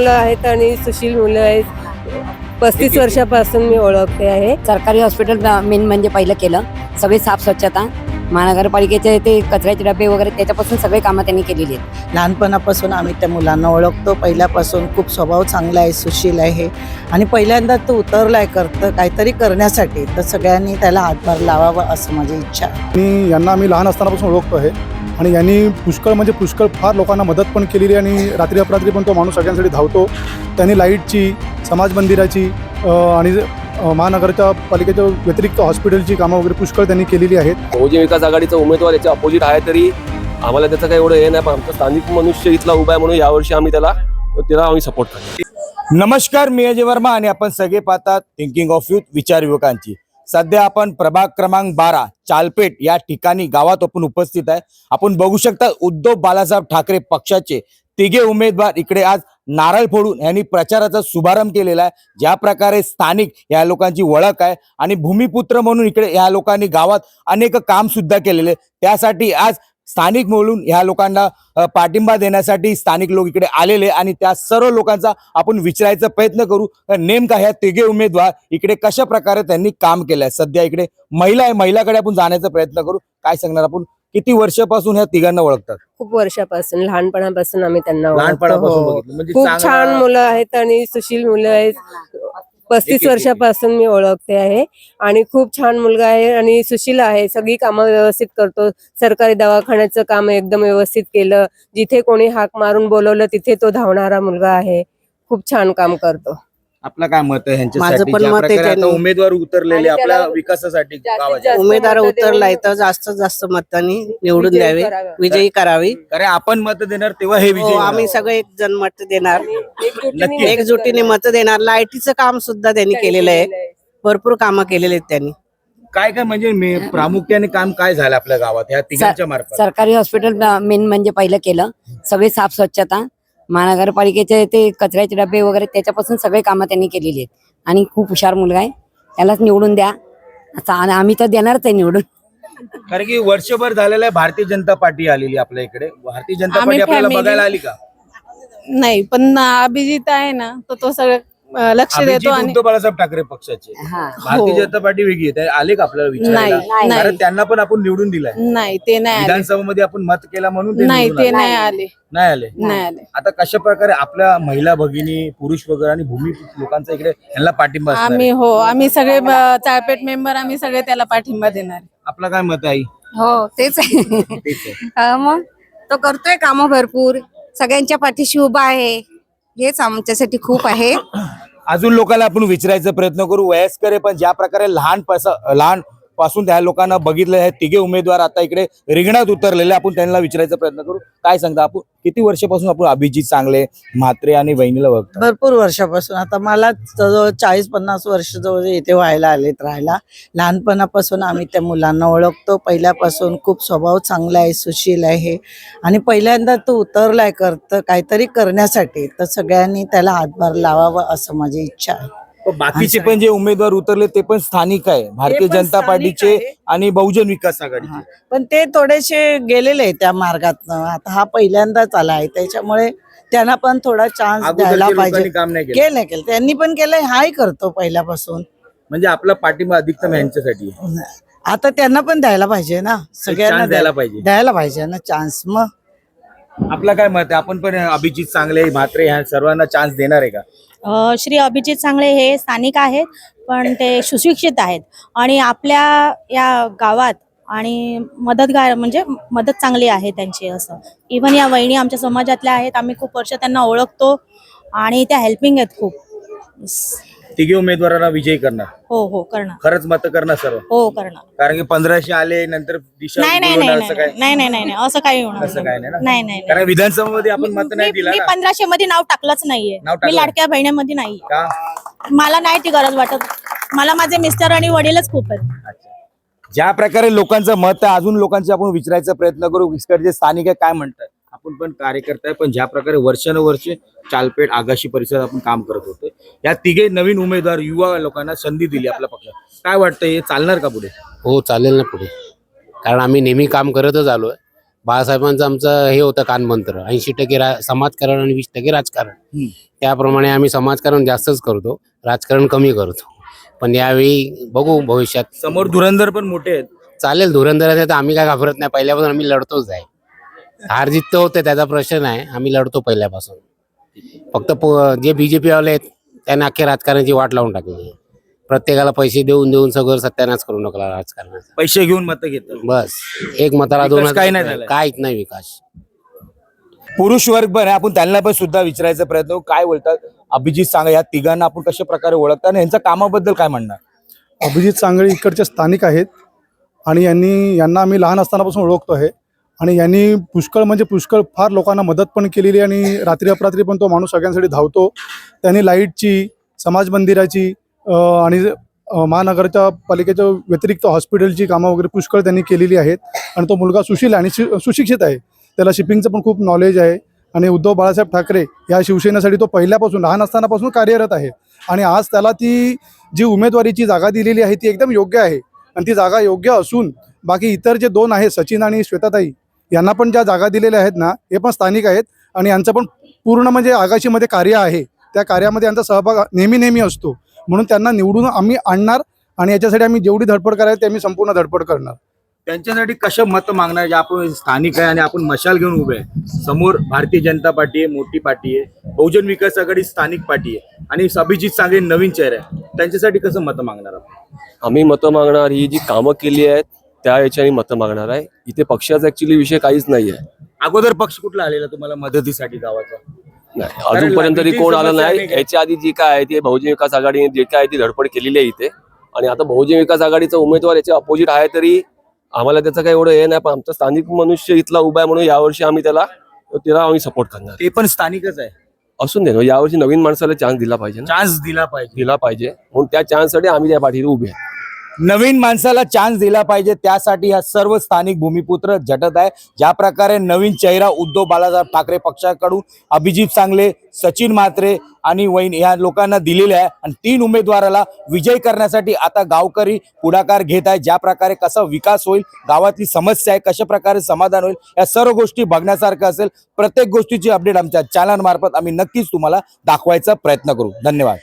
मुलं आहेत आणि सुशील मुलं आहेत. 35 वर्षापासून मी ओळखते आहे. सरकारी हॉस्पिटल मेन म्हणजे पहिलं केलं, सगळी साफ स्वच्छता, महानगरपालिकेचे ते कचऱ्याचे डबे वगैरे त्याच्यापासून सगळे कामं त्यांनी केलेली आहेत. लहानपणापासून आम्ही त्या मुलांना ओळखतो. पहिल्यापासून खूप स्वभाव चांगला आहे, सुशील आहे आणि पहिल्यांदा तो उतरलाय करतं काहीतरी करण्यासाठी, तर सगळ्यांनी त्याला हातभार लावावा असं माझी इच्छा आहे. आणि यांना आम्ही लहान असतानापासून ओळखतो आहे आणि यांनी पुष्कळ फार लोकांना मदत पण केलेली आणि रात्री अपरात्री पण तो माणूस सगळ्यांसाठी धावतो. त्यांनी लाईटची, समाज मंदिराची आणि महानगरच्या पालिकेच्या व्यतिरिक्त हॉस्पिटलची कामं वगैरे पुष्कळ त्यांनी केलेली आहेत. बहुजन विकास आघाडीचा उमेदवार याच्या अपोजिट आहे तरी आम्हाला त्याचं काही एवढं हे नाही, पण आमचा स्थानिक मनुष्य इथला उभा आहे म्हणून यावर्षी आम्ही त्याला आम्ही सपोर्ट करतो. नमस्कार, मी अजय वर्मा आणि आपण सगळे पाहतात थिंकिंग ऑफ युथ, विचार युवकांची. सध्या आपण प्रभाग क्रमांक 12 चालपेठ या ठिकाणी गावात आपण उपस्थित आहे. आपण बघू शकता उद्धव बाळासाहेब ठाकरे पक्षाचे तिघे उमेदवार इकडे आज नारळ फोडून यांनी प्रचाराचा शुभारंभ केलेला आहे. ज्या प्रकारे स्थानिक या लोकांची ओळख आहे आणि भूमिपुत्र म्हणून इकडे या लोकांनी गावात अनेक काम सुद्धा केलेले, त्यासाठी आज स्थानिक म्हणून ह्या लोकांना पाठिंबा देण्यासाठी स्थानिक लोक इकडे आलेले आणि त्या सर्व लोकांचा आपण विचारायचा प्रयत्न करू नेमका ह्या तिघे उमेदवार इकडे कशा प्रकारे त्यांनी काम केलंय. सध्या इकडे महिला आहे, महिलाकडे आपण जाण्याचा प्रयत्न करू. काय सांगणार आपण, किती वर्षापासून ह्या तिघांना ओळखतात? खूप वर्षापासून, लहानपणापासून आम्ही त्यांना लहानपणापासून ओळखतो. बघितलं म्हणजे खूप चांगलं- छान मुलं आहेत आणि सुशील मुलं आहेत. 35 वर्षापासून मी ओळखते आहे आणि खूप छान मुलगा आहे आणि सुशील आहे. सगळी कामं व्यवस्थित करतो. सरकारी दवाखान्याचं काम एकदम व्यवस्थित केलं. जिथे कोणी हाक मारून बोलवलं तिथे तो धावणारा मुलगा आहे. खूप छान काम करतो. आपलं काय मत आहे ह्यांच्यासाठी? माझं पण ज्या मत आहे प्रकारे आता त्यांनी- उमेदवार उतरलेले आणि आपल्या त्याला विकासासाठी गावाच्या. जास्त उमेदवार मतं उतरलाय देऊन तर जास्तीत जास्त मतांनी निवडून विजयी द्यावे, करावं. विजयी करावी. अरे आपण मत देणार तेव्हा हे हो, विजय आम्ही सगळे एक जण मत देणार, नक्की. एकजुटीने मत देणार. लाईटीचं काम सुद्धा त्यांनी केलेलं आहे. भरपूर कामं केलेले आहेत त्यांनी. काय काय म्हणजे प्रामुख्याने काम काय झालं आपल्या गावात ह्या तिघांच्या मार्फत? सरकारी हॉस्पिटल मेन म्हणजे पहिलं केलं, सगळी साफ स्वच्छता, महानगरपालिकेचे ते कचऱ्याचे डबे वगैरे त्याच्यापासून सगळे कामं त्यांनी केलेली आहेत. आणि खूप हुशार मुलगा आहे, त्यालाच निवडून द्या असं आम्ही तर देणारच आहे निवडून. कारण की वर्षभर झालेलं आहे भारतीय जनता पार्टी आलेली आपल्या इकडे. भारतीय जनता आम्ही पार्टी आपल्याला family- बघायला आली का? नाही, पण अभिजित आहे ना, तो सगळं लक्ष अभिजित देतो आणि उद्धव बाळासाहेब ठाकरे पक्षाचे. भारतीय जनता पार्टी वेगळी आहे. ते आले का आपल्याला विचारायला? नाही, कारण नाही. त्यांना पण आपण निवडून दिलाय. नाही, ते नाही आले. विधानसभेमध्ये आपण मत केला म्हणून ते नाही, निवडून ते आले. नाही आले. नाही आले. नाही आले. आता कशा प्रकारे आपल्या महिला भगिनी, पुरुष वगैरे आणि भूमी लोकांचा इकडे यांना पाठिंबा असणार आहे? आम्ही सगळे चाळपेठ मेंबर आम्ही सगळे त्याला पाठिंबा देणार. आपला काय मत आहे आई? हो तेच आहे. तेच आहे. मग तो करतोय कामं भरपूर, सगळ्यांच्या पाठीशी उभा आहे. हेच आमच्यासाठी खूप आहे. अजून लोकांना आपण विचारायचा प्रयत्न करू. वयस्कर आहे पण ज्या प्रकारे लहान पासून त्या लोकांना बघितलं आहे, तिघे उमेदवार आता इकडे रिंगणात उतरलेले, आपण त्यांना विचारायचा प्रयत्न करू. काय सांगता आपण, किती वर्षापासून आपण अभिजित चांगले, म्हात्रे आणि वहिनीला बघतो? भरपूर वर्षापासून, आता मला जवळ 40-50 वर्ष जवळ इथे व्हायला आलेत राहायला. लहानपणापासून आम्ही त्या मुलांना ओळखतो. पहिल्यापासून खूप स्वभाव चांगला आहे, सुशील आहे आणि पहिल्यांदा तो उतरलाय करतं काहीतरी करण्यासाठी, तर सगळ्यांनी त्याला हातभार लावावा असं माझी इच्छा आहे. बाकीचे पण जे उमेदवार उतरले ते पण स्थानिक आहे, भारतीय पण जनता स्थानिक पार्टीचे आहे. आणि बहुजन विकास आघाडीचे. पण ते थोडेसे गेलेले आहे त्या मार्गातनं. आता हा पहिल्यांदाच आला आहे, त्याच्यामुळे त्यांना पण थोडा चान्स अगोदरच्या द्यायला लोकांनी पाहिजे. काम नाही केलं. केलं त्यांनी पण केलंय, हाही करतो पहिल्यापासून. म्हणजे आपला पाठिंबा अधिकतम यांच्यासाठी आहे. आता त्यांना पण द्यायला पाहिजे ना, सगळ्यांना chance द्यायला पाहिजे. द्यायला पाहिजे ना चान्स. मग आपला काय मत आहे? आपण पण अभिजित चांगले, म्हात्रे ह्या सर्वांना चान्स देणार आहे का? श्री अभिजित चांगले हे स्थानिक आहेत, पण ते सुशिक्षित आहेत आणि आपल्या या गावात आणि मदतगार म्हणजे मदत चांगली आहे त्यांची. असं इव्हन या वहिनी आमच्या समाजातल्या आहेत, आम्ही खूप वर्ष त्यांना ओळखतो आणि त्या हेल्पिंग आहेत खूप. तिघे उमेदवारांना विजयी करणार? हो करणार. खरंच मत करणार सर्व? हो करणार. कारण की 1500 आले नंतर दिशा नाही नाही बोलवणार नाही असं काय? नाही नाही नाही नाही, असं काही होणार असं काय नाही ना? नाही नाही. कारण विधानसभेमध्ये आपण मत नाही दिला मी ना. 1500 मध्ये नाव टाकलंच नाहीये. नाव टाकलं? मी लाडक्या बहिणीमध्ये नाही. का? मला नाही ती गरज वाटत. मला माझे मिस्टर आणि वडीलच खूप आहेत. ज्या प्रकारे लोकांचं मत आहे, अजून लोकांचे आपण विचारायचा प्रयत्न करू. जे स्थानिक आहे काय म्हणतात. आपण पण कार्यकर्ता आहे, पण ज्या प्रकारे वर्षानुवर्षे चालपेठ आगाशी परिसरात आपण काम करत होते, या तिघे नवीन उमेदवार युवा लोकांना संधी दिली आपल्या पक्षात. काय वाटतं, हे चालणार का पुढे? हो चालेल ना पुढे, कारण आम्ही नेहमी काम करतच आलोय. बाळासाहेबांचं आमचं हे होतं कानमंत्र 80% समाजकारण आणि 20% राजकारण. त्याप्रमाणे आम्ही समाजकारण जास्तच करतो, राजकारण कमी करतो. पण यावेळी बघू भविष्यात. समोर धुरंधर पण मोठे आहेत. चालेल, धुरंधर तर आम्ही काय घाबरत नाही, पहिल्यापासून आम्ही लढतोच आहे. हार जित तर होते त्याचा प्रश्न नाही, आम्ही लढतो पहिल्यापासून. फक्त जे बीजेपी वाले आहेत त्यांना अख्ख्या राजकारणाची वाट लावून टाकली. प्रत्येकाला पैसे देऊन देऊन सगळं सत्यानाश करून टाकला राजकारणाचा. पैसे घेऊन मत घेतात. बस एक मताला विकास 2 काही नाही झालाय. काहीच नाही विकास. पुरुष वर्ग पण आहे, आपण त्यांना पण सुद्धा विचारायचा प्रयत्न करू. काय बोलतात अभिजित सांगा, या तिघांना आपण कशा प्रकारे ओळखता आणि यांच्या कामाबद्दल काय म्हणणार? अभिजित सांगळे इकडचे स्थानिक आहेत आणि यांना आम्ही लहान असतानापासून ओळखतो आहे. आणि यांनी पुष्कळ फार लोकांना मदत पण केलेली आणि रात्री अपरात्री पण तो माणूस सगळ्यांसाठी धावतो. त्यांनी लाईटची, समाज मंदिराची आणि महानगरच्या पालिकेच्या व्यतिरिक्त हॉस्पिटलची कामं वगैरे पुष्कळ त्यांनी केलेली आहेत. आणि तो मुलगा सुशील आणि सुशिक्षित आहे, त्याला शिपिंगचं पण खूप नॉलेज आहे. आणि उद्धव बाळासाहेब ठाकरे या शिवसेनेसाठी तो पहिल्यापासून लहान असतानापासून कार्यरत आहे. आणि आज त्याला ती जी उमेदवारीची जागा दिलेली आहे ती एकदम योग्य आहे. आणि ती जागा योग्य असून बाकी इतर जे 2 आहेत, सचिन आणि श्वेताताई, यांना पण ज्या जागा दिलेल्या आहेत ना, हे पण स्थानिक आहेत. आणि यांचं पण पूर्ण म्हणजे आगाशीमध्ये कार्य आहे, त्या कार्यामध्ये यांचा सहभाग नेहमी असतो. म्हणून त्यांना निवडून आम्ही आणणार आणि याच्यासाठी आम्ही जेवढी धडपड करायची ते आम्ही संपूर्ण धडपड करणार. त्यांच्यासाठी कशा मत मागणार? जे आपण स्थानिक आहे आणि आपण मशाल घेऊन उभे आहे. समोर भारतीय जनता पार्टी आहे, मोठी पार्टी आहे, बहुजन विकास आघाडी स्थानिक पार्टी आहे आणि अभिजित सांगळे नवीन चेहरा आहे. त्यांच्यासाठी कसं मत मागणार आपण? आम्ही मतं मागणार ही जी कामं केली आहेत त्या याच्याने मतं मागणार आहे. इथे पक्षाचा ऍक्च्युली विषय काहीच नाही आहे. अगोदर पक्ष कुठला आलेला तुम्हाला मदतीसाठी गावाचा? नाही, अजूनपर्यंत तरी कोण आलं नाही. याच्या आधी जी काय आहे ती बहुजन विकास आघाडीने जे काय ती धडपड केलेली आहे इथे. आणि आता बहुजन विकास आघाडीचा उमेदवार याच्या अपोजिट आहे तरी आम्हाला त्याचं काही एवढं हे नाही. पण आमचा स्थानिक मनुष्य इथला उभा आहे म्हणून यावर्षी आम्ही त्याला आम्ही सपोर्ट करणार. ते पण स्थानिकच आहे. असून दे, यावर्षी नवीन माणसाला चान्स दिला पाहिजे ना. चान्स दिला पाहिजे म्हणून त्या चान्ससाठी आम्ही त्या पाठीवर उभे आहे. नवीन माणसाला चान्स दिला पाहिजे, त्यासाठी हा सर्व स्थानिक भूमिपुत्र झटत आहे. ज्या प्रकारे नवीन चेहरा उद्धव बाळासाहेब ठाकरे पक्षाकडून अभिजित सांगले, सचिन म्हात्रे आणि वैन या लोकांना दिलेले आहे. आणि 3 उमेदवाराला विजय करण्यासाठी आता गावकरी पुढाकार घेत आहे. ज्या प्रकारे कसा विकास होईल, गावातली समस्या आहे, कशा प्रकारे समाधान होईल, या सर्व गोष्टी बघण्यासारखं असेल. प्रत्येक गोष्टीची अपडेट आमच्या चॅनल मार्फत आम्ही नक्कीच तुम्हाला दाखवायचा प्रयत्न करू. धन्यवाद.